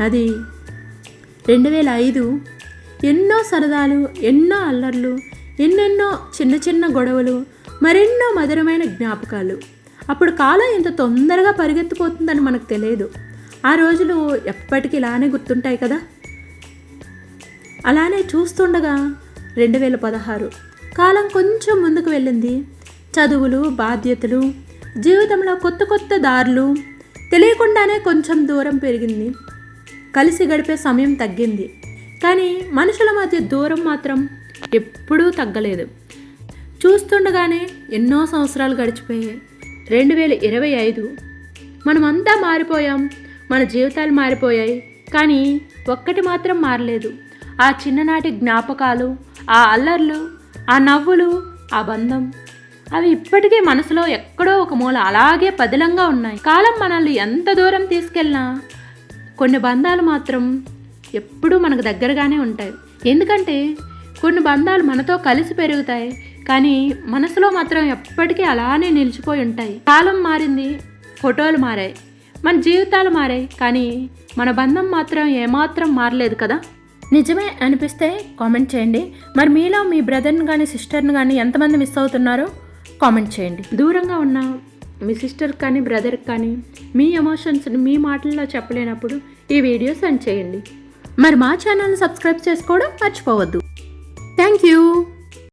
అది 2005. ఎన్నో సరదాలు, ఎన్నో అల్లర్లు, ఎన్నెన్నో చిన్న చిన్న గొడవలు, మరెన్నో మధురమైన జ్ఞాపకాలు. అప్పుడు కాలం ఇంత తొందరగా పరిగెత్తిపోతుందని మనకు తెలియదు. ఆ రోజులు ఎప్పటికీ ఇలానే గుర్తుంటాయి కదా. అలానే చూస్తుండగా 2016 కాలం కొంచెం ముందుకు వెళ్ళింది. చదువులు, బాధ్యతలు, జీవితంలో కొత్త కొత్త దారులు, తెలియకుండానే కొంచెం దూరం పెరిగింది. కలిసి గడిపే సమయం తగ్గింది, కానీ మనుషుల మధ్య దూరం మాత్రం ఎప్పుడూ తగ్గలేదు. చూస్తుండగానే ఎన్నో సంవత్సరాలు గడిచిపోయాయి. 2025 మనమంతా మారిపోయాం, మన జీవితాలు మారిపోయాయి, కానీ ఒక్కటి మాత్రం మారలేదు. ఆ చిన్ననాటి జ్ఞాపకాలు, ఆ అల్లర్లు, ఆ నవ్వులు, ఆ బంధం, అవి ఇప్పటికీ మనసులో ఎక్కడో ఒక మూల అలాగే పదిలంగా ఉన్నాయి. కాలం మనల్ని ఎంత దూరం తీసుకెళ్ళినా కొన్ని బంధాలు మాత్రం ఎప్పుడూ మనకు దగ్గరగానే ఉంటాయి. ఎందుకంటే కొన్ని బంధాలు మనతో కలిసి పెరుగుతాయి, కానీ మనసులో మాత్రం ఎప్పటికీ అలానే నిలిచిపోయి ఉంటాయి. కాలం మారింది, ఫోటోలు మారాయి, మన జీవితాలు మారాయి, కానీ మన బంధం మాత్రం ఏమాత్రం మారలేదు కదా. నిజమే అనిపిస్తే కామెంట్ చేయండి. మరి మీలో మీ బ్రదర్ని కానీ సిస్టర్ని కానీ ఎంతమంది మిస్ అవుతున్నారో కామెంట్ చేయండి. దూరంగా ఉన్న మీ సిస్టర్ కానీ బ్రదర్కి కానీ మీ ఎమోషన్స్ని మీ మాటల్లో చెప్పలేనప్పుడు ఈ వీడియో సెండ్ చేయండి. మరి మా ఛానల్ని సబ్స్క్రైబ్ చేసుకోవడం మర్చిపోవద్దు. Thank you.